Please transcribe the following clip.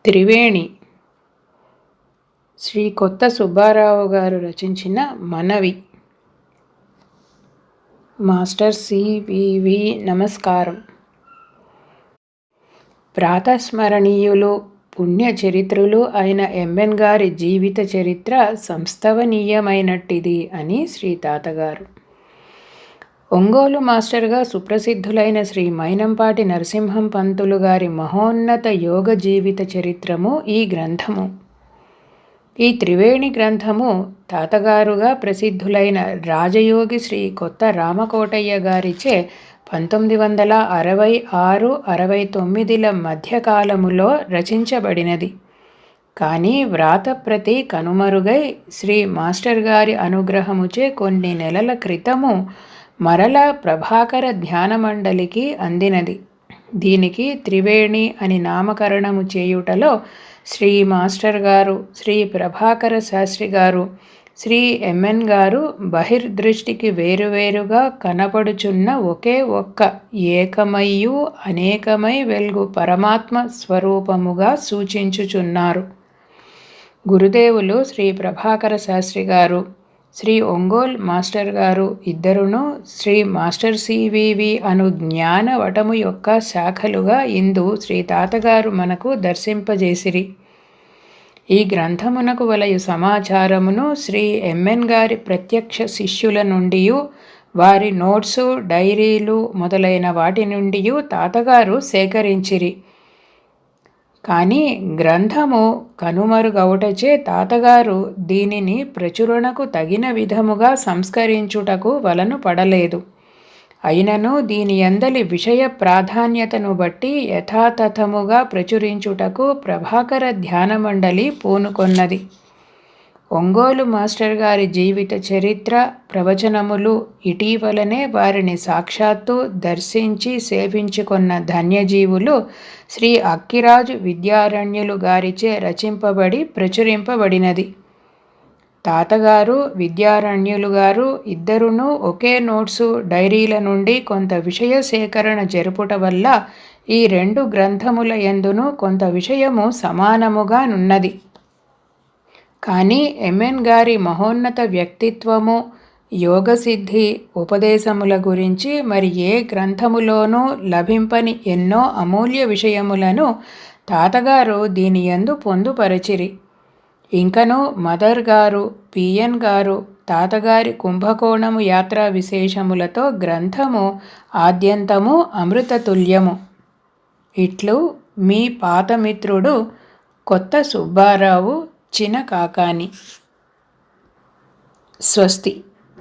త్రివేణి శ్రీ కొత్త సుబ్బారావు గారు రచించిన మనవి. మాస్టర్ సివివి నమస్కారం. ప్రాతస్మరణీయులు, పుణ్యచరిత్రులు అయిన ఎంఎన్ గారి జీవిత చరిత్ర సంస్థవనీయమైనట్టిది అని శ్రీ తాతగారు. ఒంగోలు మాస్టర్గా సుప్రసిద్ధులైన శ్రీ మైనంపాటి నరసింహం పంతులు గారి మహోన్నత యోగ జీవిత చరిత్రము ఈ గ్రంథము. ఈ త్రివేణి గ్రంథము తాతగారుగా ప్రసిద్ధులైన రాజయోగి శ్రీ కొత్త రామకోటయ్య గారిచే 1966-69 మధ్యకాలములో రచించబడినది. కానీ వ్రాతప్రతి కనుమరుగై శ్రీ మాస్టర్ గారి అనుగ్రహముచే కొన్ని నెలల క్రితము మరలా ప్రభాకర ధ్యానమండలికి అందినది. దీనికి త్రివేణి అని నామకరణము చేయుటలో శ్రీ మాస్టర్ గారు, శ్రీ ప్రభాకర శాస్త్రి గారు, శ్రీ ఎంఎన్ గారు బహిర్దృష్టికి వేరువేరుగా కనపడుచున్న ఒకే ఒక్క ఏకమయ్యు అనేకమై వెల్గు పరమాత్మ స్వరూపముగా సూచించుచున్నారు. గురుదేవులు శ్రీ ప్రభాకర శాస్త్రి గారు, శ్రీ ఒంగోల్ మాస్టర్ గారు ఇద్దరును శ్రీ మాస్టర్ సివివి అను జ్ఞానవటము యొక్క శాఖలుగా ఇందు శ్రీ తాతగారు మనకు దర్శింపజేసిరి. ఈ గ్రంథమునకు వలయు సమాచారమును శ్రీ ఎంఎన్ గారి ప్రత్యక్ష శిష్యుల నుండి, వారి నోట్సు, డైరీలు మొదలైన వాటి నుండి తాతగారు సేకరించిరి. కానీ గ్రంథము కనుమరుగవుటచే తాతగారు దీనిని ప్రచురణకు తగిన విధముగా సంస్కరించుటకు వలను పడలేదు. అయినను దీని యందలి విషయ ప్రాధాన్యతను బట్టి యథాతథముగా ప్రచురించుటకు ప్రభాకర ధ్యానమండలి పూనుకొన్నది. ఒంగోలు మాస్టర్ గారి జీవిత చరిత్ర, ప్రవచనములు ఇటీవలనే వారిని సాక్షాత్తు దర్శించి సేవించుకొన్న ధన్యజీవులు శ్రీ అక్కిరాజు విద్యారణ్యులు గారిచే రచింపబడి ప్రచురింపబడినది. తాతగారు, విద్యారణ్యులు గారు ఇద్దరును ఒకే నోట్సు, డైరీల నుండి కొంత విషయ సేకరణ జరుపుట వల్ల ఈ రెండు గ్రంథముల యందును కొంత విషయము సమానముగా నున్నది. కానీ ఎంఎన్ గారి మహోన్నత వ్యక్తిత్వము, యోగసిద్ధి, ఉపదేశముల గురించి మరి ఏ గ్రంథములోనూ లభింపని ఎన్నో అమూల్య విషయములను తాతగారు దీని యందు పొందుపరచిరి. ఇంకను మదర్ గారు, పిఎన్ గారు తాతగారి కుంభకోణము యాత్రా విశేషములతో గ్రంథము ఆద్యంతము అమృతతుల్యము. ఇట్లు మీ పాతమిత్రుడు కొత్త సుబ్బారావు చినకాకాని. స్వస్తి.